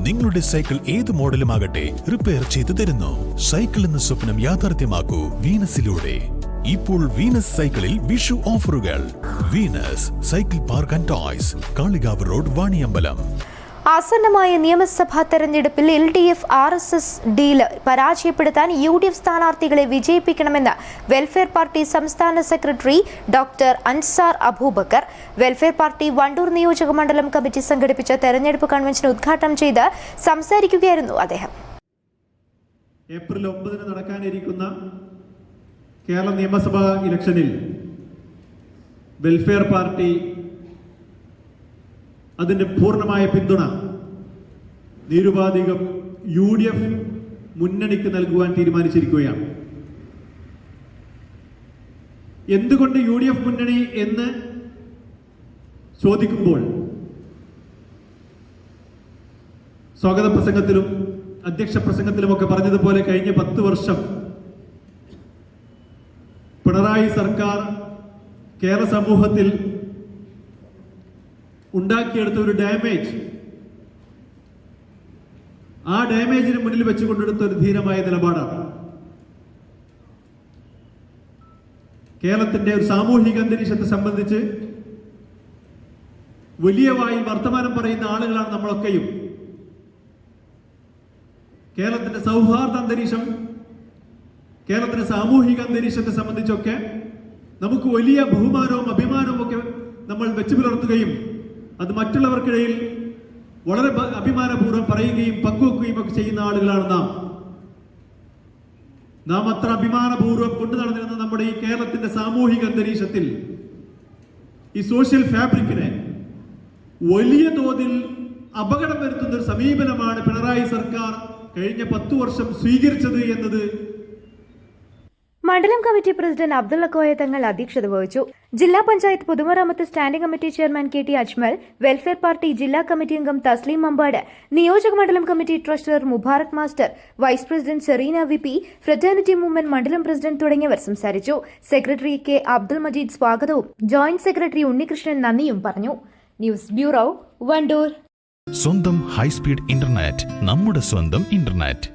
നിങ്ങളുടെ സൈക്കിൾ ഏത് മോഡലുമാകട്ടെ റിപ്പയർ ചെയ്തു തരുന്നു. സൈക്കിൾ എന്ന സ്വപ്നം യാഥാർത്ഥ്യമാക്കൂ വീനസിലൂടെ. ഇപ്പോൾ വീനസ് സൈക്കിളിൽ വിഷു ഓഫറുകൾ. Venus cycle park and toys, Kalikavu road, Vaniyambalam. ആസന്നമായ നിയമസഭാ തെരഞ്ഞെടുപ്പിൽ LDF RSS ഡീൽ പരാജയപ്പെടുത്താൻ UDF സ്ഥാനാർത്ഥികളെ വിജയിപ്പിക്കണമെന്ന് വെൽഫെയർ പാർട്ടി സംസ്ഥാന സെക്രട്ടറി doctor Ansar Abubakar. Welfare Party Wandoor നിയോജക മണ്ഡലം കമ്മിറ്റി സംഘടിപ്പിച്ച തെരഞ്ഞെടുപ്പ് കൺവെൻഷൻ ഉദ്ഘാടനം ചെയ്ത് സംസാരിക്കുകയായിരുന്നു അദ്ദേഹം. ഏപ്രിൽ 9 നടക്കാനിരിക്കുന്ന കേരള നിയമസഭാ ഇലക്ഷനിൽ വെൽഫെയർ പാർട്ടി അതിൻ്റെ പൂർണ്ണമായ പിന്തുണ നിരുപാധികം UDF മുന്നണിക്ക് നൽകുവാൻ തീരുമാനിച്ചിരിക്കുകയാണ്. എന്തുകൊണ്ട് UDF മുന്നണി എന്ന് ചോദിക്കുമ്പോൾ സ്വാഗത പ്രസംഗത്തിലും അധ്യക്ഷ പ്രസംഗത്തിലുമൊക്കെ പറഞ്ഞതുപോലെ കഴിഞ്ഞ 10 വർഷം പിണറായി സർക്കാർ കേരള സമൂഹത്തിൽ ഉണ്ടാക്കിയെടുത്ത ഒരു ഡാമേജ്, ആ ഡാമേജിന് മുന്നിൽ വെച്ചുകൊണ്ടെടുത്ത ഒരു ധീരമായ നിലപാടാണ്. കേരളത്തിന്റെ ഒരു സാമൂഹിക അന്തരീക്ഷത്തെ സംബന്ധിച്ച് വലിയ വായിൽ വർത്തമാനം പറയുന്ന ആളുകളാണ് നമ്മളൊക്കെയും. കേരളത്തിന്റെ സൗഹാർദ്ദ അന്തരീക്ഷം, കേരളത്തിന്റെ സാമൂഹിക അന്തരീക്ഷത്തെ സംബന്ധിച്ചൊക്കെ നമുക്ക് വലിയ ബഹുമാനവും അഭിമാനവും ഒക്കെ നമ്മൾ വെച്ചു പുലർത്തുകയും അത് മറ്റുള്ളവർക്കിടയിൽ വളരെ അഭിമാനപൂർവ്വം പറയുകയും പങ്കുവെക്കുകയും ഒക്കെ ചെയ്യുന്ന ആളുകളാണ് നാം അത്ര അഭിമാനപൂർവ്വം കൊണ്ടു നടന്നിരുന്ന നമ്മുടെ ഈ കേരളത്തിന്റെ സാമൂഹിക അന്തരീക്ഷത്തിൽ ഈ സോഷ്യൽ ഫാബ്രിക്കിനെ വലിയ തോതിൽ അപകടം വരുത്തുന്ന ഒരു സമീപനമാണ് പിണറായി സർക്കാർ കഴിഞ്ഞ 10 വർഷം സ്വീകരിച്ചത് എന്നത് മണ്ഡലം കമ്മിറ്റി പ്രസിഡന്റ് അബ്ദുള്ള കോയ തങ്ങൾ അധ്യക്ഷത വഹിച്ചു. ജില്ലാ പഞ്ചായത്ത് പൊതുമരാമത്ത് standing committee chairman KT Ajmal, welfare party ജില്ലാ കമ്മിറ്റി അംഗം തസ്ലീം മമ്പാട്, നിയോജക മണ്ഡലം committee treasurer Mubarak master, vice president Sereena VP, fraternity movement മണ്ഡലം പ്രസിഡന്റ് തുടങ്ങിയവർ സംസാരിച്ചു. സെക്രട്ടറി K അബ്ദുൽ മജീദ് സ്വാഗതവും ജോയിന്റ് സെക്രട്ടറി ഉണ്ണികൃഷ്ണൻ നന്ദിയും പറഞ്ഞു. News bureau, Wandoor. സ്വന്തം ഹൈസ്പീഡ് ഇന്റർനെറ്റ്, നമ്മുടെ സ്വന്തം ഇന്റർനെറ്റ്.